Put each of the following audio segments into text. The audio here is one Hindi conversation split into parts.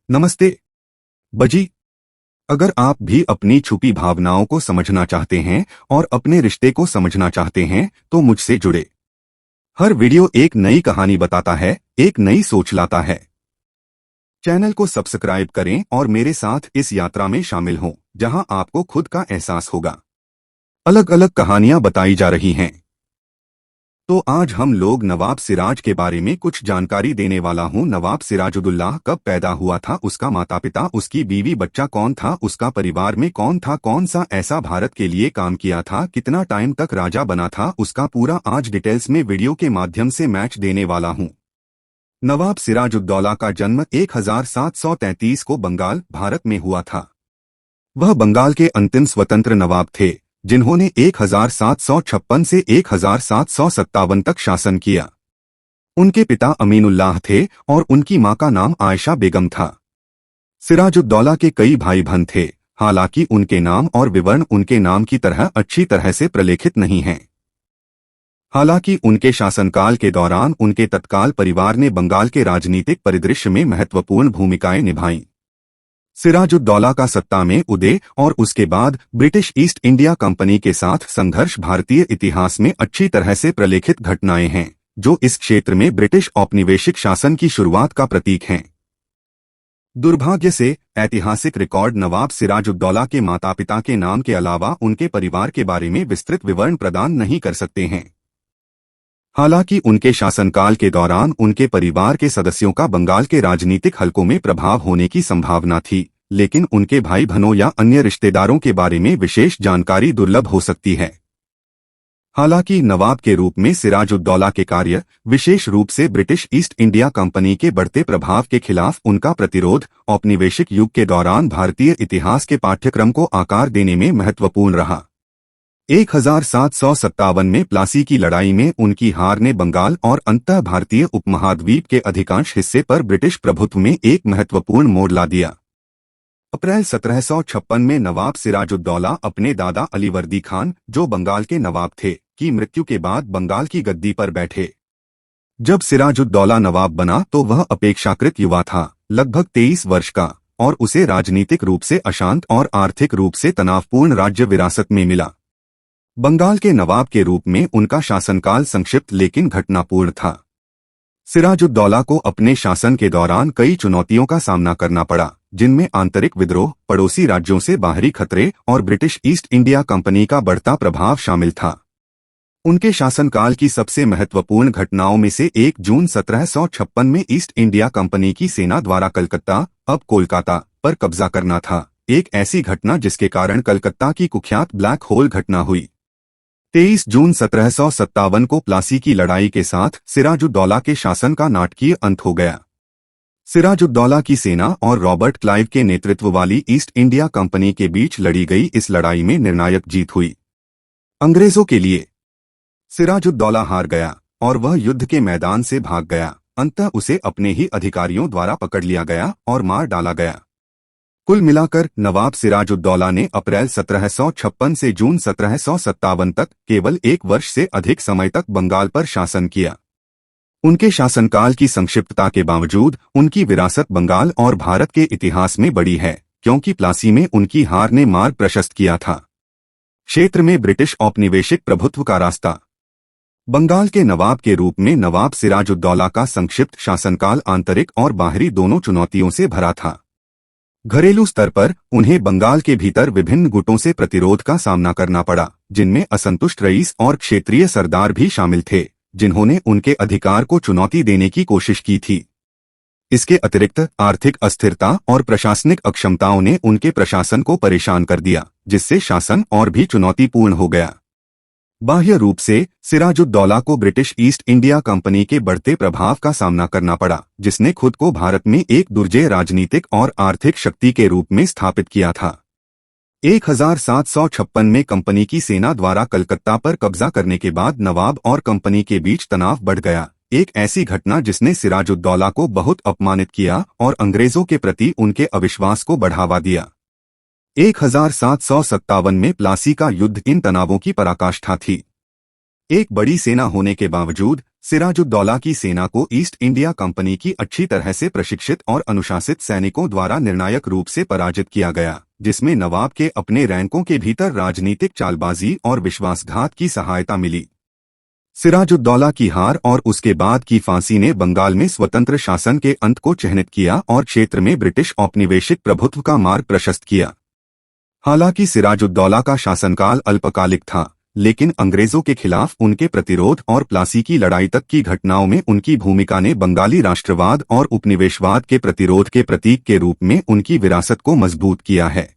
नमस्ते बजी। अगर आप भी अपनी छुपी भावनाओं को समझना चाहते हैं और अपने रिश्ते को समझना चाहते हैं तो मुझसे जुड़े। हर वीडियो एक नई कहानी बताता है, एक नई सोच लाता है। चैनल को सब्सक्राइब करें और मेरे साथ इस यात्रा में शामिल हों, जहां आपको खुद का एहसास होगा। अलग अलग कहानियां बताई जा रही हैं। तो आज हम लोग नवाब सिराज के बारे में कुछ जानकारी देने वाला हूं। नवाब सिराजुद्दौला कब पैदा हुआ था, उसका माता पिता, उसकी बीवी बच्चा कौन था, उसका परिवार में कौन था, कौन सा ऐसा भारत के लिए काम किया था, कितना टाइम तक राजा बना था, उसका पूरा आज डिटेल्स में वीडियो के माध्यम से मैच देने वाला हूं। नवाब सिराजुद्दौला का जन्म 1733 को बंगाल, भारत में हुआ था। वह बंगाल के अंतिम स्वतंत्र नवाब थे जिन्होंने 1756 से 1757 तक शासन किया। उनके पिता अमीनुल्लाह थे और उनकी मां का नाम आयशा बेगम था। सिराजुद्दौला के कई भाई बहन थे, हालांकि उनके नाम और विवरण उनके नाम की तरह अच्छी तरह से प्रलेखित नहीं हैं। हालांकि उनके शासनकाल के दौरान उनके तत्काल परिवार ने बंगाल के राजनीतिक परिदृश्य में महत्वपूर्ण भूमिकाएं निभाईं। सिराजुद्दौला का सत्ता में उदय और उसके बाद ब्रिटिश ईस्ट इंडिया कंपनी के साथ संघर्ष भारतीय इतिहास में अच्छी तरह से प्रलेखित घटनाएं हैं, जो इस क्षेत्र में ब्रिटिश औपनिवेशिक शासन की शुरुआत का प्रतीक हैं। दुर्भाग्य से ऐतिहासिक रिकॉर्ड नवाब सिराजुद्दौला के माता पिता के नाम के अलावा उनके परिवार के बारे में विस्तृत विवरण प्रदान नहीं कर सकते हैं। हालांकि उनके शासनकाल के दौरान उनके परिवार के सदस्यों का बंगाल के राजनीतिक हलकों में प्रभाव होने की संभावना थी, लेकिन उनके भाई बहनों या अन्य रिश्तेदारों के बारे में विशेष जानकारी दुर्लभ हो सकती है। हालांकि नवाब के रूप में सिराजुद्दौला के कार्य, विशेष रूप से ब्रिटिश ईस्ट इंडिया कंपनी के बढ़ते प्रभाव के खिलाफ उनका प्रतिरोध, औपनिवेशिक युग के दौरान भारतीय इतिहास के पाठ्यक्रम को आकार देने में महत्वपूर्ण रहा। 1757 में प्लासी की लड़ाई में उनकी हार ने बंगाल और अंततः भारतीय उपमहाद्वीप के अधिकांश हिस्से पर ब्रिटिश प्रभुत्व में एक महत्वपूर्ण मोड़ ला दिया। अप्रैल 1756 में नवाब सिराजुद्दौला अपने दादा अलीवर्दी खान, जो बंगाल के नवाब थे, की मृत्यु के बाद बंगाल की गद्दी पर बैठे। जब सिराजुद्दौला नवाब बना तो वह अपेक्षाकृत युवा था, लगभग 23 वर्ष का, और उसे राजनीतिक रूप से अशांत और आर्थिक रूप से तनावपूर्ण राज्य विरासत में मिला। बंगाल के नवाब के रूप में उनका शासनकाल संक्षिप्त लेकिन घटनापूर्ण था। सिराजुद्दौला को अपने शासन के दौरान कई चुनौतियों का सामना करना पड़ा, जिनमें आंतरिक विद्रोह, पड़ोसी राज्यों से बाहरी खतरे और ब्रिटिश ईस्ट इंडिया कंपनी का बढ़ता प्रभाव शामिल था। उनके शासनकाल की सबसे महत्वपूर्ण घटनाओं में से एक जून 1756 में ईस्ट इंडिया कंपनी की सेना द्वारा कलकत्ता, अब कोलकाता, पर कब्जा करना था। एक ऐसी घटना जिसके कारण कलकत्ता की कुख्यात ब्लैक होल घटना हुई। 23 जून 1757 को प्लासी की लड़ाई के साथ सिराजुद्दौला के शासन का नाटकीय अंत हो गया। सिराजुद्दौला की सेना और रॉबर्ट क्लाइव के नेतृत्व वाली ईस्ट इंडिया कंपनी के बीच लड़ी गई इस लड़ाई में निर्णायक जीत हुई। अंग्रेजों के लिए सिराजुद्दौला हार गया और वह युद्ध के मैदान से भाग गया। अंततः उसे अपने ही अधिकारियों द्वारा पकड़ लिया गया और मार डाला गया। कुल मिलाकर नवाब सिराजुद्दौला ने अप्रैल 1756 से जून 1757 तक केवल 1 वर्ष से अधिक समय तक बंगाल पर शासन किया। उनके शासनकाल की संक्षिप्तता के बावजूद उनकी विरासत बंगाल और भारत के इतिहास में बड़ी है, क्योंकि प्लासी में उनकी हार ने मार्ग प्रशस्त किया था। क्षेत्र में ब्रिटिश औपनिवेशिक प्रभुत्व का रास्ता। बंगाल के नवाब के रूप में नवाब सिराजुद्दौला का संक्षिप्त शासनकाल आंतरिक और बाहरी दोनों चुनौतियों से भरा था। घरेलू स्तर पर उन्हें बंगाल के भीतर विभिन्न गुटों से प्रतिरोध का सामना करना पड़ा, जिनमें असंतुष्ट रईस और क्षेत्रीय सरदार भी शामिल थे, जिन्होंने उनके अधिकार को चुनौती देने की कोशिश की थी। इसके अतिरिक्त आर्थिक अस्थिरता और प्रशासनिक अक्षमताओं ने उनके प्रशासन को परेशान कर दिया, जिससे शासन और भी चुनौतीपूर्ण हो गया। बाह्य रूप से सिराजुद्दौला को ब्रिटिश ईस्ट इंडिया कंपनी के बढ़ते प्रभाव का सामना करना पड़ा, जिसने खुद को भारत में एक दुर्जेय राजनीतिक और आर्थिक शक्ति के रूप में स्थापित किया था। 1756 में कंपनी की सेना द्वारा कलकत्ता पर कब्जा करने के बाद नवाब और कंपनी के बीच तनाव बढ़ गया, एक ऐसी घटना जिसने सिराजुद्दौला को बहुत अपमानित किया और अंग्रेजों के प्रति उनके अविश्वास को बढ़ावा दिया। 1757 में प्लासी का युद्ध इन तनावों की पराकाष्ठा थी। एक बड़ी सेना होने के बावजूद सिराजुद्दौला की सेना को ईस्ट इंडिया कंपनी की अच्छी तरह से प्रशिक्षित और अनुशासित सैनिकों द्वारा निर्णायक रूप से पराजित किया गया, जिसमें नवाब के अपने रैंकों के भीतर राजनीतिक चालबाजी और विश्वासघात की सहायता मिली। सिराजुद्दौला की हार और उसके बाद की फांसी ने बंगाल में स्वतंत्र शासन के अंत को चिह्नित किया और क्षेत्र में ब्रिटिश औपनिवेशिक प्रभुत्व का मार्ग प्रशस्त किया। हालांकि सिराजुद्दौला का शासनकाल अल्पकालिक था, लेकिन अंग्रेजों के खिलाफ उनके प्रतिरोध और प्लासी की लड़ाई तक की घटनाओं में उनकी भूमिका ने बंगाली राष्ट्रवाद और उपनिवेशवाद के प्रतिरोध के प्रतीक के रूप में उनकी विरासत को मजबूत किया है।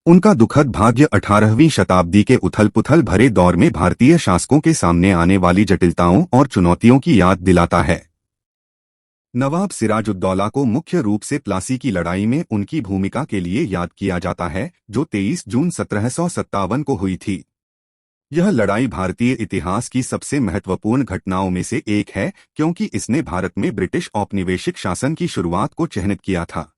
उनका दुखद भाग्य 18वीं शताब्दी के उथल-पुथल भरे दौर में भारतीय शासकों के सामने आने वाली जटिलताओं और चुनौतियों की याद दिलाता है। नवाब सिराजुद्दौला को मुख्य रूप से प्लासी की लड़ाई में उनकी भूमिका के लिए याद किया जाता है, जो 23 जून 1757 को हुई थी। यह लड़ाई भारतीय इतिहास की सबसे महत्वपूर्ण घटनाओं में से एक है, क्योंकि इसने भारत में ब्रिटिश औपनिवेशिक शासन की शुरुआत को चिह्नित किया था।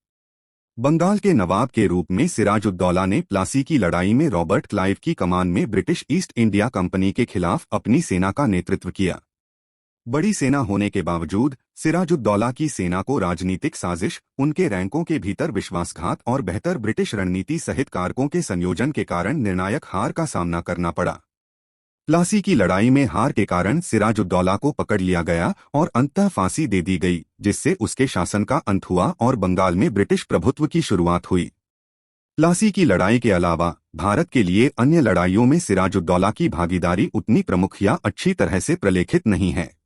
बंगाल के नवाब के रूप में सिराजुद्दौला ने प्लासी की लड़ाई में रॉबर्ट क्लाइव की कमान में ब्रिटिश ईस्ट इंडिया कंपनी के खिलाफ अपनी सेना का नेतृत्व किया। बड़ी सेना होने के बावजूद सिराजुद्दौला की सेना को राजनीतिक साजिश, उनके रैंकों के भीतर विश्वासघात और बेहतर ब्रिटिश रणनीति सहित कारकों के संयोजन के कारण निर्णायक हार का सामना करना पड़ा। प्लासी की लड़ाई में हार के कारण सिराजुद्दौला को पकड़ लिया गया और अंततः फांसी दे दी गई, जिससे उसके शासन का अंत हुआ और बंगाल में ब्रिटिश प्रभुत्व की शुरुआत हुई। प्लासी की लड़ाई के अलावा भारत के लिए अन्य लड़ाइयों में सिराजुद्दौला की भागीदारी उतनी प्रमुख या अच्छी तरह से प्रलेखित नहीं है।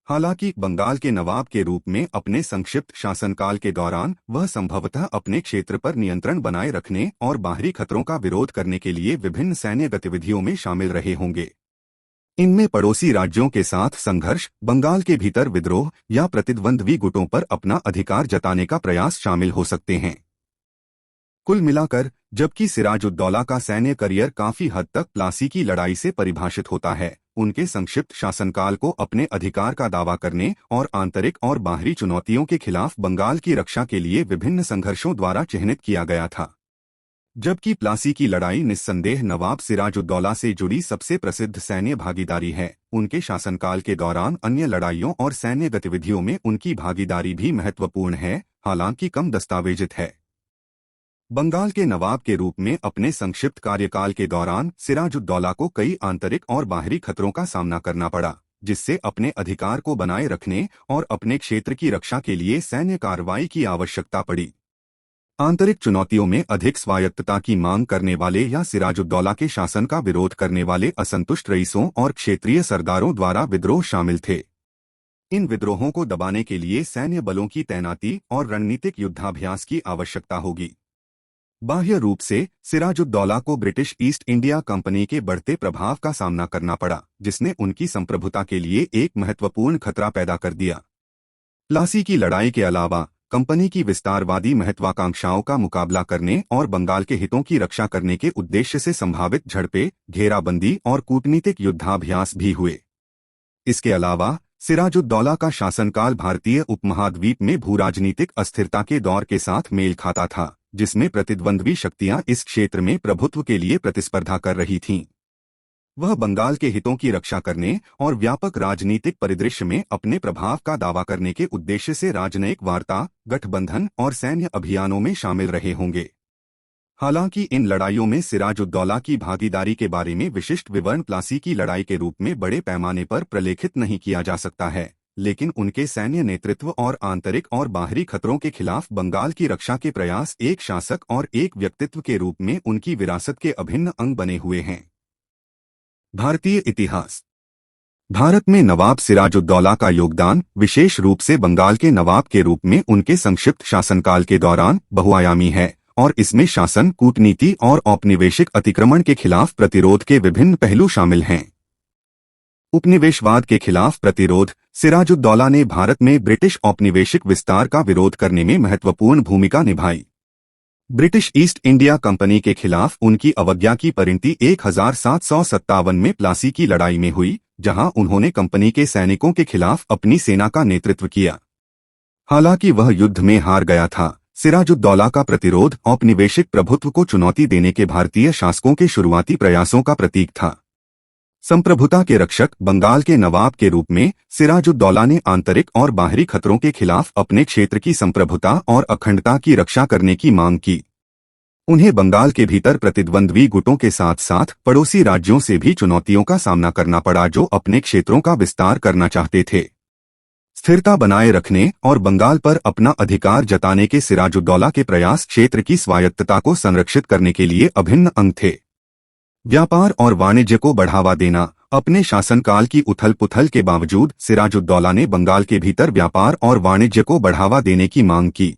हालांकि बंगाल के नवाब के रूप में अपने संक्षिप्त शासनकाल के दौरान वह संभवतः अपने क्षेत्र पर नियंत्रण बनाए रखने और बाहरी खतरों का विरोध करने के लिए विभिन्न सैन्य गतिविधियों में शामिल रहे होंगे। इनमें पड़ोसी राज्यों के साथ संघर्ष, बंगाल के भीतर विद्रोह या प्रतिद्वंद्वी गुटों पर अपना अधिकार जताने का प्रयास शामिल हो सकते हैं। कुल मिलाकर, जबकि सिराजुद्दौला का सैन्य करियर काफी हद तक प्लासी की लड़ाई से परिभाषित होता है, उनके संक्षिप्त शासनकाल को अपने अधिकार का दावा करने और आंतरिक और बाहरी चुनौतियों के खिलाफ बंगाल की रक्षा के लिए विभिन्न संघर्षों द्वारा चिह्नित किया गया था। जबकि प्लासी की लड़ाई निस्संदेह नवाब सिराजुद्दौला से जुड़ी सबसे प्रसिद्ध सैन्य भागीदारी है, उनके शासनकाल के दौरान अन्य लड़ाइयों और सैन्य गतिविधियों में उनकी भागीदारी भी महत्वपूर्ण है, हालांकि कम दस्तावेजित है। बंगाल के नवाब के रूप में अपने संक्षिप्त कार्यकाल के दौरान सिराजुद्दौला को कई आंतरिक और बाहरी खतरों का सामना करना पड़ा, जिससे अपने अधिकार को बनाए रखने और अपने क्षेत्र की रक्षा के लिए सैन्य कार्रवाई की आवश्यकता पड़ी। आंतरिक चुनौतियों में अधिक स्वायत्तता की मांग करने वाले या सिराजुद्दौला के शासन का विरोध करने वाले असंतुष्ट रईसों और क्षेत्रीय सरदारों द्वारा विद्रोह शामिल थे। इन विद्रोहों को दबाने के लिए सैन्य बलों की तैनाती और रणनीतिक युद्धाभ्यास की आवश्यकता होगी। बाह्य रूप से सिराजुद्दौला को ब्रिटिश ईस्ट इंडिया कंपनी के बढ़ते प्रभाव का सामना करना पड़ा, जिसने उनकी संप्रभुता के लिए एक महत्वपूर्ण खतरा पैदा कर दिया। प्लासी की लड़ाई के अलावा कंपनी की विस्तारवादी महत्वाकांक्षाओं का मुकाबला करने और बंगाल के हितों की रक्षा करने के उद्देश्य से संभावित झड़पें, घेराबंदी और कूटनीतिक युद्धाभ्यास भी हुए। इसके अलावा सिराजुद्दौला का शासनकाल भारतीय उपमहाद्वीप में भूराजनीतिक अस्थिरता के दौर के साथ मेल खाता था, जिसमें प्रतिद्वंद्वी शक्तियां इस क्षेत्र में प्रभुत्व के लिए प्रतिस्पर्धा कर रही थीं। वह बंगाल के हितों की रक्षा करने और व्यापक राजनीतिक परिदृश्य में अपने प्रभाव का दावा करने के उद्देश्य से राजनयिक वार्ता, गठबंधन और सैन्य अभियानों में शामिल रहे होंगे। हालांकि इन लड़ाइयों में सिराजुद्दौला की भागीदारी के बारे में विशिष्ट विवरण प्लासी की लड़ाई के रूप में बड़े पैमाने पर प्रलेखित नहीं किया जा सकता है, लेकिन उनके सैन्य नेतृत्व और आंतरिक और बाहरी खतरों के खिलाफ बंगाल की रक्षा के प्रयास एक शासक और एक व्यक्तित्व के रूप में उनकी विरासत के अभिन्न अंग बने हुए हैं। भारतीय इतिहास। भारत में नवाब सिराजुद्दौला का योगदान विशेष रूप से बंगाल के नवाब के रूप में उनके संक्षिप्त शासनकाल के दौरान बहुआयामी है और इसमें शासन, कूटनीति और औपनिवेशिक अतिक्रमण के खिलाफ प्रतिरोध के विभिन्न पहलू शामिल हैं। उपनिवेशवाद के खिलाफ प्रतिरोध। सिराजुद्दौला ने भारत में ब्रिटिश औपनिवेशिक विस्तार का विरोध करने में महत्वपूर्ण भूमिका निभाई। ब्रिटिश ईस्ट इंडिया कंपनी के खिलाफ उनकी अवज्ञा की परिणति 1757 में प्लासी की लड़ाई में हुई, जहां उन्होंने कंपनी के सैनिकों के खिलाफ अपनी सेना का नेतृत्व किया। हालांकि वह युद्ध में हार गया था, सिराजुद्दौला का प्रतिरोध औपनिवेशिक प्रभुत्व को चुनौती देने के भारतीय शासकों के शुरुआती प्रयासों का प्रतीक था। संप्रभुता के रक्षक बंगाल के नवाब के रूप में सिराजुद्दौला ने आंतरिक और बाहरी खतरों के खिलाफ अपने क्षेत्र की संप्रभुता और अखंडता की रक्षा करने की मांग की। उन्हें बंगाल के भीतर प्रतिद्वंद्वी गुटों के साथ साथ पड़ोसी राज्यों से भी चुनौतियों का सामना करना पड़ा जो अपने क्षेत्रों का विस्तार करना चाहते थे। स्थिरता बनाए रखने और बंगाल पर अपना अधिकार जताने के सिराजुद्दौला के प्रयास क्षेत्र की स्वायत्तता को संरक्षित करने के लिए अभिन्न अंग थे। व्यापार और वाणिज्य को बढ़ावा देना। अपने शासनकाल की उथल-पुथल के बावजूद सिराजुद्दौला ने बंगाल के भीतर व्यापार और वाणिज्य को बढ़ावा देने की मांग की।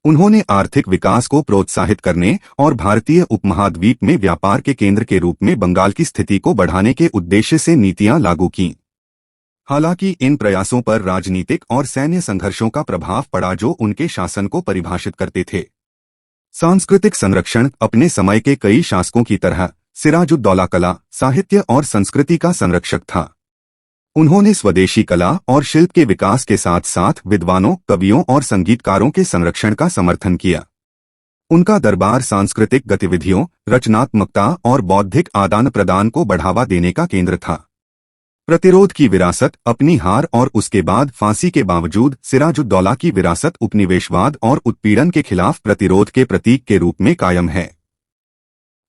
उन्होंने आर्थिक विकास को प्रोत्साहित करने और भारतीय उपमहाद्वीप में व्यापार के केंद्र के रूप में बंगाल की स्थिति को बढ़ाने के उद्देश्य से नीतियां लागू कीं। हालांकि इन प्रयासों पर राजनीतिक और सैन्य संघर्षों का प्रभाव पड़ा जो उनके शासन को परिभाषित करते थे। सांस्कृतिक संरक्षण। अपने समय के कई शासकों की तरह सिराजुद्दौला कला, साहित्य और संस्कृति का संरक्षक था। उन्होंने स्वदेशी कला और शिल्प के विकास के साथ साथ विद्वानों, कवियों और संगीतकारों के संरक्षण का समर्थन किया। उनका दरबार सांस्कृतिक गतिविधियों, रचनात्मकता और बौद्धिक आदान प्रदान को बढ़ावा देने का केंद्र था। प्रतिरोध की विरासत। अपनी हार और उसके बाद फांसी के बावजूद सिराजुद्दौला की विरासत उपनिवेशवाद और उत्पीड़न के खिलाफ प्रतिरोध के प्रतीक के रूप में कायम है।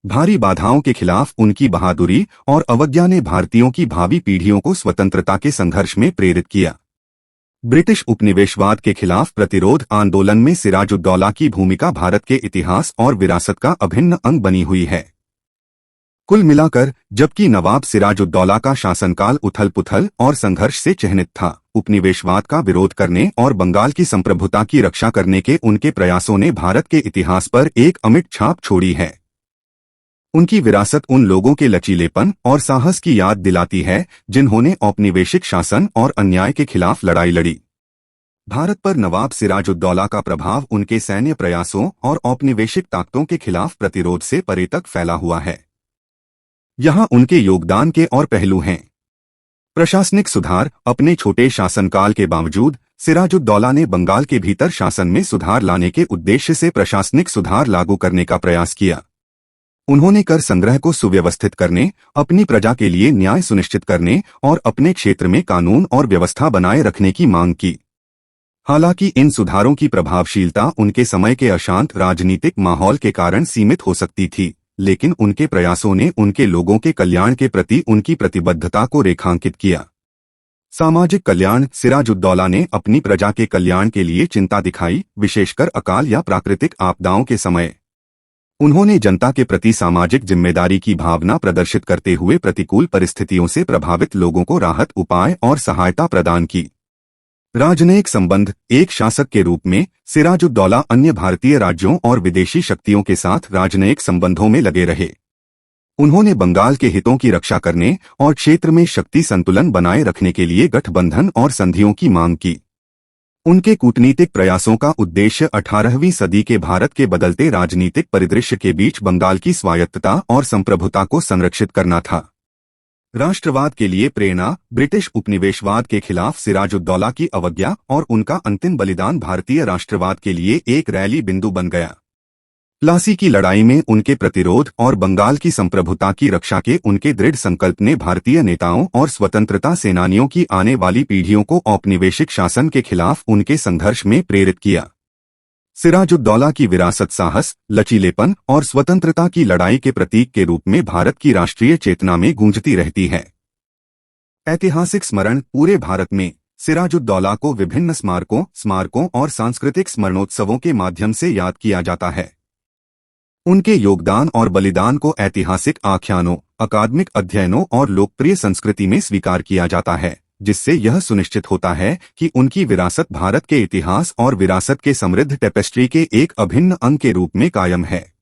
भारी बाधाओं के खिलाफ उनकी बहादुरी और अवज्ञा ने भारतीयों की भावी पीढ़ियों को स्वतंत्रता के संघर्ष में प्रेरित किया। ब्रिटिश उपनिवेशवाद के खिलाफ प्रतिरोध आंदोलन में सिराजुद्दौला की भूमिका भारत के इतिहास और विरासत का अभिन्न अंग बनी हुई है। कुल मिलाकर, जबकि नवाब सिराजुद्दौला का शासनकाल उथल-पुथल और संघर्ष से चिह्नित था, उपनिवेशवाद का विरोध करने और बंगाल की संप्रभुता की रक्षा करने के उनके प्रयासों ने भारत के इतिहास पर एक अमिट छाप छोड़ी है। उनकी विरासत उन लोगों के लचीलेपन और साहस की याद दिलाती है जिन्होंने औपनिवेशिक शासन और अन्याय के खिलाफ लड़ाई लड़ी। भारत पर नवाब सिराजुद्दौला का प्रभाव उनके सैन्य प्रयासों और औपनिवेशिक ताकतों के खिलाफ प्रतिरोध से परे तक फैला हुआ है। यहाँ उनके योगदान के और पहलू हैं। प्रशासनिक सुधार। अपने छोटे शासनकाल के बावजूद सिराजुद्दौला ने बंगाल के भीतर शासन में सुधार लाने के उद्देश्य से प्रशासनिक सुधार लागू करने का प्रयास किया। उन्होंने कर संग्रह को सुव्यवस्थित करने, अपनी प्रजा के लिए न्याय सुनिश्चित करने और अपने क्षेत्र में कानून और व्यवस्था बनाए रखने की मांग की। हालांकि इन सुधारों की प्रभावशीलता उनके समय के अशांत राजनीतिक माहौल के कारण सीमित हो सकती थी, लेकिन उनके प्रयासों ने उनके लोगों के कल्याण के प्रति उनकी प्रतिबद्धता को रेखांकित किया। सामाजिक कल्याण। सिराजुद्दौला ने अपनी प्रजा के कल्याण के लिए चिंता दिखाई, विशेषकर अकाल या प्राकृतिक आपदाओं के समय। उन्होंने जनता के प्रति सामाजिक जिम्मेदारी की भावना प्रदर्शित करते हुए प्रतिकूल परिस्थितियों से प्रभावित लोगों को राहत उपाय और सहायता प्रदान की। राजनयिक संबंध। एक शासक के रूप में सिराजुद्दौला अन्य भारतीय राज्यों और विदेशी शक्तियों के साथ राजनयिक संबंधों में लगे रहे। उन्होंने बंगाल के हितों की रक्षा करने और क्षेत्र में शक्ति संतुलन बनाए रखने के लिए गठबंधन और संधियों की मांग की। उनके कूटनीतिक प्रयासों का उद्देश्य 18वीं सदी के भारत के बदलते राजनीतिक परिदृश्य के बीच बंगाल की स्वायत्तता और संप्रभुता को संरक्षित करना था। राष्ट्रवाद के लिए प्रेरणा। ब्रिटिश उपनिवेशवाद के खिलाफ सिराजुद्दौला की अवज्ञा और उनका अंतिम बलिदान भारतीय राष्ट्रवाद के लिए एक रैली बिंदु बन गया। प्लासी की लड़ाई में उनके प्रतिरोध और बंगाल की संप्रभुता की रक्षा के उनके दृढ़ संकल्प ने भारतीय नेताओं और स्वतंत्रता सेनानियों की आने वाली पीढ़ियों को औपनिवेशिक शासन के खिलाफ उनके संघर्ष में प्रेरित किया। सिराजुद्दौला की विरासत साहस, लचीलेपन और स्वतंत्रता की लड़ाई के प्रतीक के रूप में भारत की राष्ट्रीय चेतना में गूंजती रहती है। ऐतिहासिक स्मरण। पूरे भारत में सिराजुद्दौला को विभिन्न स्मारकों और सांस्कृतिक स्मरणोत्सवों के माध्यम से याद किया जाता है। उनके योगदान और बलिदान को ऐतिहासिक आख्यानों, अकादमिक अध्ययनों और लोकप्रिय संस्कृति में स्वीकार किया जाता है, जिससे यह सुनिश्चित होता है कि उनकी विरासत भारत के इतिहास और विरासत के समृद्ध टेपेस्ट्री के एक अभिन्न अंग के रूप में कायम है।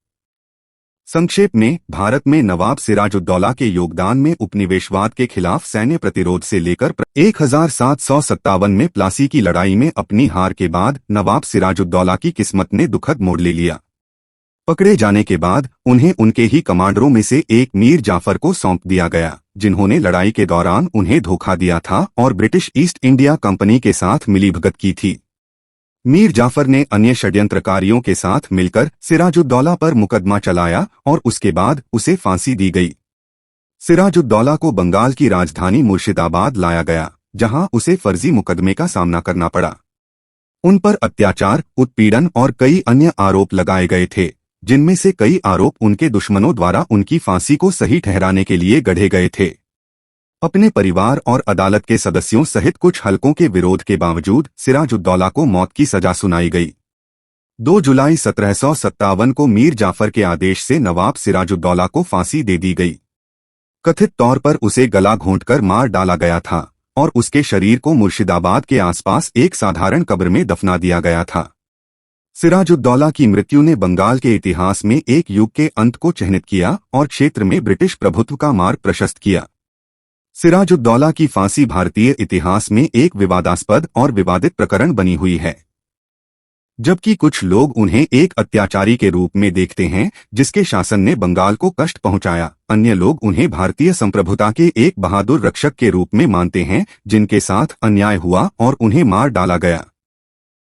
संक्षेप में, भारत में नवाब सिराजुद्दौला के योगदान में उपनिवेशवाद के खिलाफ सैन्य प्रतिरोध से लेकर 1757 में प्लासी की लड़ाई में अपनी हार के बाद नवाब सिराजुद्दौला की किस्मत ने दुखद मोड़ ले लिया। पकड़े जाने के बाद उन्हें उनके ही कमांडरों में से एक मीर जाफर को सौंप दिया गया, जिन्होंने लड़ाई के दौरान उन्हें धोखा दिया था और ब्रिटिश ईस्ट इंडिया कंपनी के साथ मिलीभगत की थी। मीर जाफर ने अन्य षड्यंत्रकारियों के साथ मिलकर सिराजुद्दौला पर मुकदमा चलाया और उसके बाद उसे फांसी दी गई। सिराजुद्दौला को बंगाल की राजधानी मुर्शिदाबाद लाया गया, जहां उसे फर्जी मुकदमे का सामना करना पड़ा। उन पर अत्याचार, उत्पीड़न और कई अन्य आरोप लगाए गए थे, जिनमें से कई आरोप उनके दुश्मनों द्वारा उनकी फांसी को सही ठहराने के लिए गढ़े गए थे। अपने परिवार और अदालत के सदस्यों सहित कुछ हलकों के विरोध के बावजूद सिराजुद्दौला को मौत की सजा सुनाई गई। 2 जुलाई 1757 को मीर जाफर के आदेश से नवाब सिराजुद्दौला को फांसी दे दी गई। कथित तौर पर उसे गला घोंटकर मार डाला गया था और उसके शरीर को मुर्शिदाबाद के आसपास एक साधारण कब्र में दफना दिया गया था। सिराजुद्दौला की मृत्यु ने बंगाल के इतिहास में एक युग के अंत को चिह्नित किया और क्षेत्र में ब्रिटिश प्रभुत्व का मार्ग प्रशस्त किया। सिराजुद्दौला की फांसी भारतीय इतिहास में एक विवादास्पद और विवादित प्रकरण बनी हुई है। जबकि कुछ लोग उन्हें एक अत्याचारी के रूप में देखते हैं जिसके शासन ने बंगाल को कष्ट पहुंचाया, अन्य लोग उन्हें भारतीय संप्रभुता के एक बहादुर रक्षक के रूप में मानते हैं जिनके साथ अन्याय हुआ और उन्हें मार डाला गया।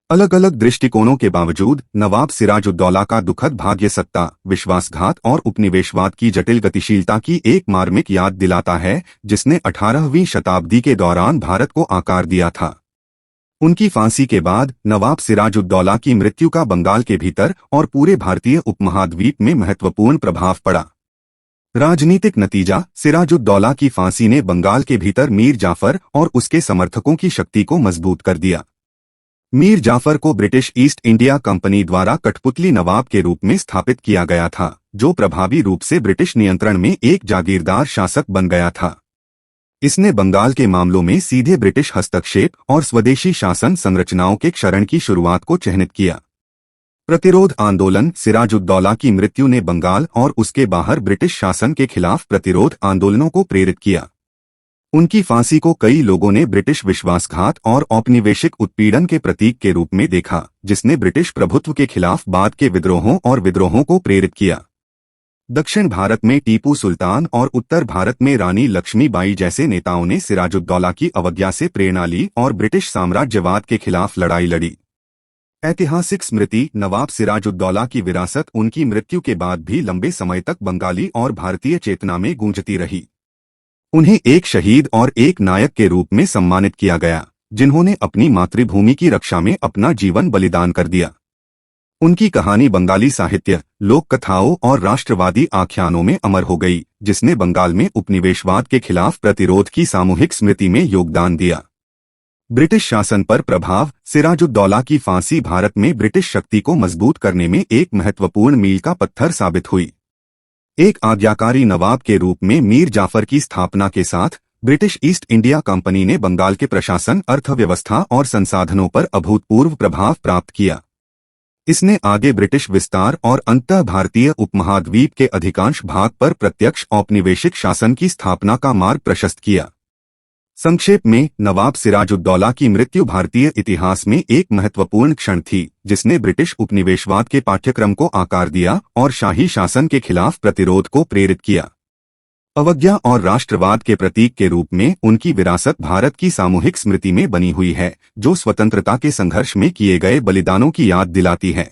अलग अलग दृष्टिकोणों के बावजूद नवाब सिराजुद्दौला का दुखद भाग्य सत्ता, विश्वासघात और उपनिवेशवाद की जटिल गतिशीलता की एक मार्मिक याद दिलाता है, जिसने 18वीं शताब्दी के दौरान भारत को आकार दिया था। उनकी फांसी के बाद नवाब सिराजुद्दौला की मृत्यु का बंगाल के भीतर और पूरे भारतीय उपमहाद्वीप में महत्वपूर्ण प्रभाव पड़ा। राजनीतिक नतीजा: सिराजुद्दौला की फांसी ने बंगाल के भीतर मीर जाफर और उसके समर्थकों की शक्ति को मजबूत कर दिया। मीर जाफर को ब्रिटिश ईस्ट इंडिया कंपनी द्वारा कठपुतली नवाब के रूप में स्थापित किया गया था, जो प्रभावी रूप से ब्रिटिश नियंत्रण में एक जागीरदार शासक बन गया था। इसने बंगाल के मामलों में सीधे ब्रिटिश हस्तक्षेप और स्वदेशी शासन संरचनाओं के क्षरण की शुरुआत को चिह्नित किया। प्रतिरोध आंदोलन: सिराजुद्दौला की मृत्यु ने बंगाल और उसके बाहर ब्रिटिश शासन के खिलाफ प्रतिरोध आंदोलनों को प्रेरित किया। उनकी फांसी को कई लोगों ने ब्रिटिश विश्वासघात और औपनिवेशिक उत्पीड़न के प्रतीक के रूप में देखा, जिसने ब्रिटिश प्रभुत्व के खिलाफ बाद के विद्रोहों को प्रेरित किया। दक्षिण भारत में टीपू सुल्तान और उत्तर भारत में रानी लक्ष्मीबाई जैसे नेताओं ने सिराजुद्दौला की अवज्ञा से प्रेरणा ली और ब्रिटिश साम्राज्यवाद के खिलाफ लड़ाई लड़ी। ऐतिहासिक स्मृति: नवाब सिराजुद्दौला की विरासत उनकी मृत्यु के बाद भी लंबे समय तक बंगाली और भारतीय चेतना में गूंजती रही। उन्हें एक शहीद और एक नायक के रूप में सम्मानित किया गया, जिन्होंने अपनी मातृभूमि की रक्षा में अपना जीवन बलिदान कर दिया। उनकी कहानी बंगाली साहित्य, लोक कथाओं और राष्ट्रवादी आख्यानों में अमर हो गई, जिसने बंगाल में उपनिवेशवाद के खिलाफ प्रतिरोध की सामूहिक स्मृति में योगदान दिया। ब्रिटिश शासन पर प्रभाव: सिराजुद्दौला की फांसी भारत में ब्रिटिश शक्ति को मजबूत करने में एक महत्वपूर्ण मील का पत्थर साबित हुई। एक आज्ञाकारी नवाब के रूप में मीर जाफर की स्थापना के साथ ब्रिटिश ईस्ट इंडिया कंपनी ने बंगाल के प्रशासन, अर्थव्यवस्था और संसाधनों पर अभूतपूर्व प्रभाव प्राप्त किया। इसने आगे ब्रिटिश विस्तार और अंततः भारतीय उपमहाद्वीप के अधिकांश भाग पर प्रत्यक्ष औपनिवेशिक शासन की स्थापना का मार्ग प्रशस्त किया। संक्षेप में, नवाब सिराजुद्दौला की मृत्यु भारतीय इतिहास में एक महत्वपूर्ण क्षण थी, जिसने ब्रिटिश उपनिवेशवाद के पाठ्यक्रम को आकार दिया और शाही शासन के खिलाफ प्रतिरोध को प्रेरित किया। अवज्ञा और राष्ट्रवाद के प्रतीक के रूप में उनकी विरासत भारत की सामूहिक स्मृति में बनी हुई है, जो स्वतंत्रता के संघर्ष में किए गए बलिदानों की याद दिलाती है।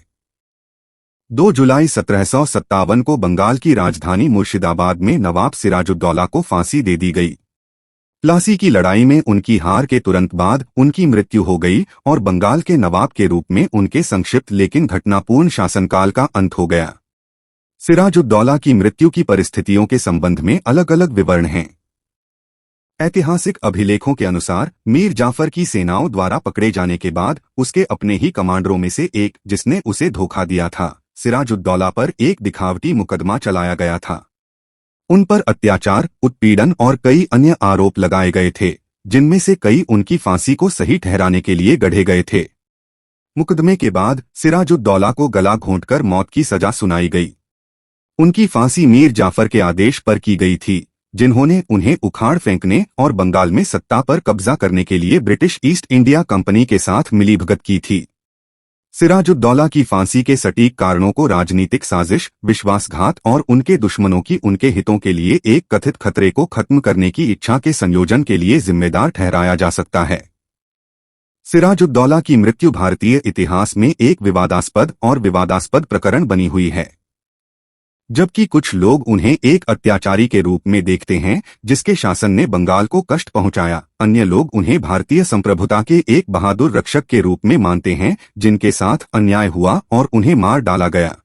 2 जुलाई 1757 को बंगाल की राजधानी मुर्शिदाबाद में नवाब सिराजुद्दौला को फांसी दे दी गई। प्लासी की लड़ाई में उनकी हार के तुरंत बाद उनकी मृत्यु हो गई और बंगाल के नवाब के रूप में उनके संक्षिप्त लेकिन घटनापूर्ण शासनकाल का अंत हो गया। सिराजुद्दौला की मृत्यु की परिस्थितियों के संबंध में अलग अलग विवरण हैं। ऐतिहासिक अभिलेखों के अनुसार मीर जाफर की सेनाओं द्वारा पकड़े जाने के बाद उसके अपने ही कमांडरों में से एक, जिसने उसे धोखा दिया था, सिराजुद्दौला पर एक दिखावटी मुकदमा चलाया गया था। उन पर अत्याचार, उत्पीड़न और कई अन्य आरोप लगाए गए थे, जिनमें से कई उनकी फांसी को सही ठहराने के लिए गढ़े गए थे। मुकदमे के बाद सिराजुद्दौला को गला घोंटकर मौत की सजा सुनाई गई। उनकी फांसी मीर जाफर के आदेश पर की गई थी, जिन्होंने उन्हें उखाड़ फेंकने और बंगाल में सत्ता पर कब्जा करने के लिए ब्रिटिश ईस्ट इंडिया कंपनी के साथ मिलीभगत की थी। सिराजुद्दौला की फांसी के सटीक कारणों को राजनीतिक साजिश, विश्वासघात और उनके दुश्मनों की उनके हितों के लिए एक कथित खतरे को खत्म करने की इच्छा के संयोजन के लिए जिम्मेदार ठहराया जा सकता है। सिराजुद्दौला की मृत्यु भारतीय इतिहास में एक विवादास्पद प्रकरण बनी हुई है। जबकि कुछ लोग उन्हें एक अत्याचारी के रूप में देखते हैं जिसके शासन ने बंगाल को कष्ट पहुंचाया। अन्य लोग उन्हें भारतीय संप्रभुता के एक बहादुर रक्षक के रूप में मानते हैं जिनके साथ अन्याय हुआ और उन्हें मार डाला गया।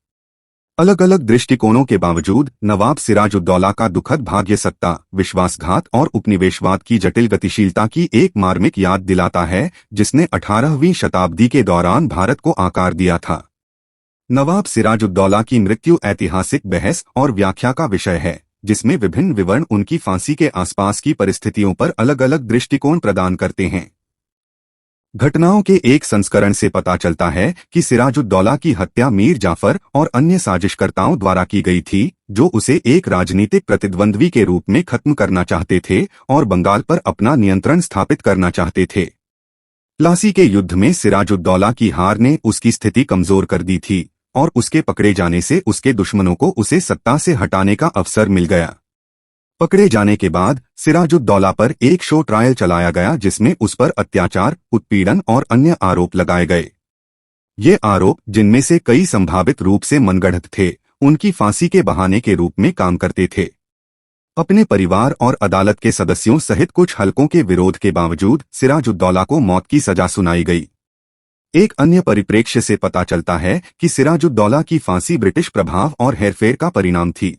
अलग अलग दृष्टिकोणों के बावजूद नवाब सिराजुद्दौला का दुखद भाग्य सत्ता, विश्वासघात और उपनिवेशवाद की जटिल गतिशीलता की एक मार्मिक याद दिलाता है जिसने 18वीं शताब्दी के दौरान भारत को आकार दिया था। नवाब सिराजुद्दौला की मृत्यु ऐतिहासिक बहस और व्याख्या का विषय है, जिसमें विभिन्न विवरण उनकी फांसी के आसपास की परिस्थितियों पर अलग अलग दृष्टिकोण प्रदान करते हैं। घटनाओं के एक संस्करण से पता चलता है कि सिराजुद्दौला की हत्या मीर जाफर और अन्य साजिशकर्ताओं द्वारा की गई थी, जो उसे एक राजनीतिक प्रतिद्वंद्वी के रूप में खत्म करना चाहते थे और बंगाल पर अपना नियंत्रण स्थापित करना चाहते थे। प्लासी के युद्ध में सिराजुद्दौला की हार ने उसकी स्थिति कमजोर कर दी थी और उसके पकड़े जाने से उसके दुश्मनों को उसे सत्ता से हटाने का अवसर मिल गया। पकड़े जाने के बाद सिराजुद्दौला पर एक शो ट्रायल चलाया गया जिसमें उस पर अत्याचार, उत्पीड़न और अन्य आरोप लगाए गए। ये आरोप, जिनमें से कई संभावित रूप से मनगढ़ंत थे, उनकी फांसी के बहाने के रूप में काम करते थे। अपने परिवार और अदालत के सदस्यों सहित कुछ हलकों के विरोध के बावजूद सिराजुद्दौला को मौत की सजा सुनाई गई। एक अन्य परिप्रेक्ष्य से पता चलता है कि सिराजुद्दौला की फांसी ब्रिटिश प्रभाव और हेरफेर का परिणाम थी।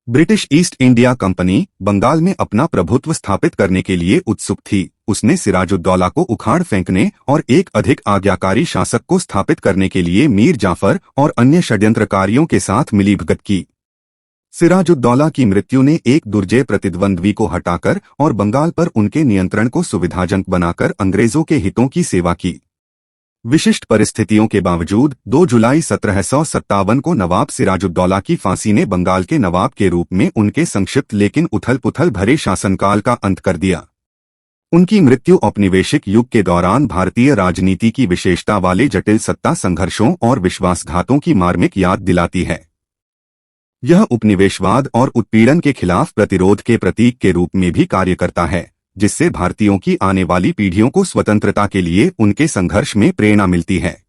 British East India Company Bengal में अपना प्रभुत्व स्थापित करने के लिए उत्सुक थी। उसने सिराजुद्दौला को उखाड़ फेंकने और एक अधिक आज्ञाकारी शासक को स्थापित करने के लिए मीर जाफर और अन्य षड्यंत्रकारियों के साथ मिलीभगत की। सिराजुद्दौला की मृत्यु ने एक दुर्जय प्रतिद्वंद्वी को हटाकर और बंगाल पर उनके नियंत्रण को सुविधाजनक बनाकर अंग्रेजों के हितों की सेवा की। विशिष्ट परिस्थितियों के बावजूद 2 जुलाई 1757 को नवाब सिराजुद्दौला की फांसी ने बंगाल के नवाब के रूप में उनके संक्षिप्त लेकिन उथल-पुथल भरे शासनकाल का अंत कर दिया। उनकी मृत्यु औपनिवेशिक युग के दौरान भारतीय राजनीति की विशेषता वाले जटिल सत्ता संघर्षों और विश्वासघातों की मार्मिक याद दिलाती है। यह उपनिवेशवाद और उत्पीड़न के खिलाफ प्रतिरोध के प्रतीक के रूप में भी कार्य करता है, जिससे भारतीयों की आने वाली पीढ़ियों को स्वतंत्रता के लिए उनके संघर्ष में प्रेरणा मिलती है।